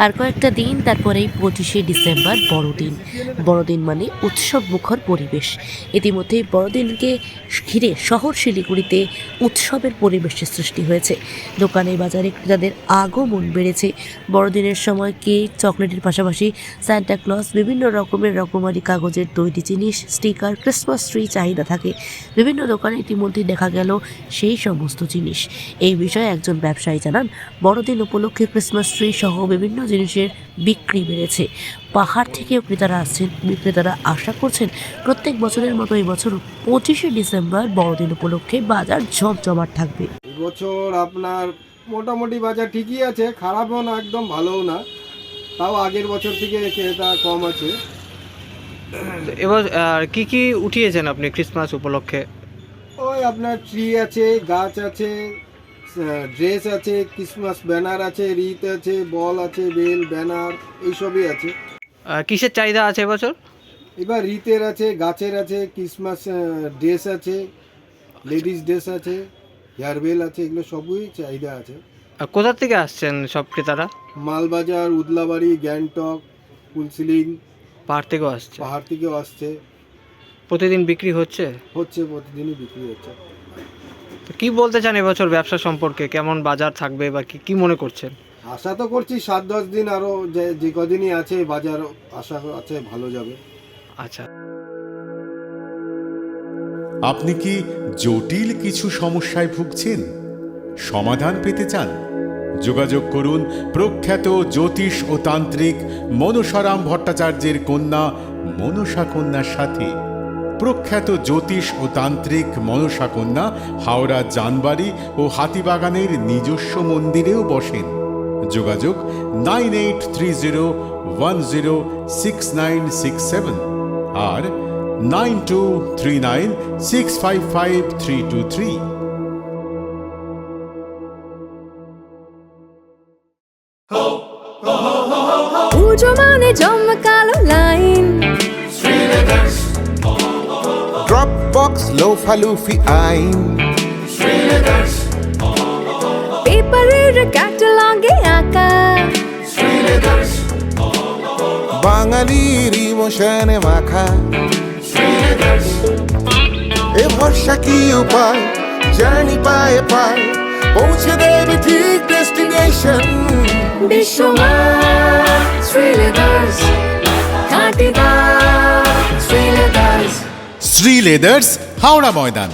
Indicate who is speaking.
Speaker 1: আর কয়েকটা দিন তারপরেই 25শে ডিসেম্বর বড়দিন। বড়দিন মানে উৎসব মুখর পরিবেশ। ইতিমধ্যেই বড়দিনকে ঘিরে শহর শিলিগুড়িতে উৎসবের পরিবেশের সৃষ্টি হয়েছে। দোকানে বাজারে ক্রেতাদের আগমন বেড়েছে। বড়দিনের সময় কেক, চকলেটের পাশাপাশি সান্টা ক্লজ, বিভিন্ন রকমের রকমারি কাগজের তৈরি জিনিস, স্টিকার, ক্রিসমাস ট্রি চাহিদা থাকে। বিভিন্ন দোকানে ইতিমধ্যেই দেখা গেল সেই সমস্ত জিনিস। এই বিষয়ে একজন ব্যবসায়ী জানান, বড়দিন উপলক্ষে ক্রিসমাস ট্রি সহ বিভিন্ন জিনিসের বিক্রি বেড়েছে। পাহাড় থেকেও ক্রেতারা আসছেন। বিক্রেতারা আশা করছেন প্রত্যেক বছরের মতো এই বছর 25শে ডিসেম্বর বড়দিন উপলক্ষে বাজার জমজমাট থাকবে।
Speaker 2: এবছর আপনার মোটামুটি বাজার ঠিকই আছে, খারাপও না একদম ভালোও না, তাও আগের বছর থেকে ক্রেতা কম আছে।
Speaker 3: এবার কি কি উঠিয়েছেন আপনি ক্রিসমাস উপলক্ষে?
Speaker 2: ওই আপনার ট্রি আছে, গাছ আছে, ড্রেস আছে, ক্রিসমাস ব্যানার আছে, রিত আছে, বল আছে, বেল ব্যানার এইসবই আছে।
Speaker 3: কিসের চাহিদা আছে এবছর?
Speaker 2: এবার রিতের আছে, গাছের আছে, ক্রিসমাস ড্রেস আছে, লেডিস ড্রেস আছে, হেয়ার বেল আছে, এগুলো সবই চাহিদা আছে।
Speaker 3: কোথা থেকে আসছেন সব ক্রেতারা?
Speaker 2: মালবাজার, উদলাবাড়ি, গ্যাংটক, ফুলসিলিং,
Speaker 3: পাহাড় থেকেও আসছে।
Speaker 2: পাহাড় থেকেও আসছে।
Speaker 3: প্রতিদিন বিক্রি হচ্ছে?
Speaker 2: প্রতিদিনই বিক্রি হচ্ছে।
Speaker 3: তো কি বলতে চান এবছর ব্যবসা সম্পর্কে? কেমন বাজার থাকবে বা কি মনে করছেন?
Speaker 2: আশা তো করছি 7-10 দিন আরও যে কদিনই আছে বাজার আশা আছে ভালো যাবে।
Speaker 3: আচ্ছা,
Speaker 4: আপনি কি জটিল কিছু সমস্যায় ভুগছেন? সমাধান পেতে চান? যোগাযোগ করুন প্রখ্যাত জ্যোতিষ ও তান্ত্রিক মনসারাম ভট্টাচার্যের কন্যা মনসা কন্যার সাথে। প্রখ্যাত জ্যোতিষ ও তান্ত্রিক মনসা কন্যা হাওড়া জানবাড়ি ও হাতিবাগানের নিজস্ব মন্দিরেও বসেন। যোগাযোগ 9830106967 আর 9239655323।
Speaker 5: পুজো মানে জমকালো লাইন,
Speaker 6: Dropbox লোফালুফি আইন,
Speaker 5: পেপারের ক্যাটালগে আঁকা,
Speaker 6: বাঙালির ইমোশনে মাখা। এ ভরসা কি উপায়, জার্নি পায়ে পায় পৌঁছে দেবে ঠিক ডেস্টিনেশন।
Speaker 5: বিশ্বমান শ্রীলেদার্স, খাঁটি দাম শ্রীলেদার্স।
Speaker 4: শ্রী লেদার্স, হাওড়া ময়দান।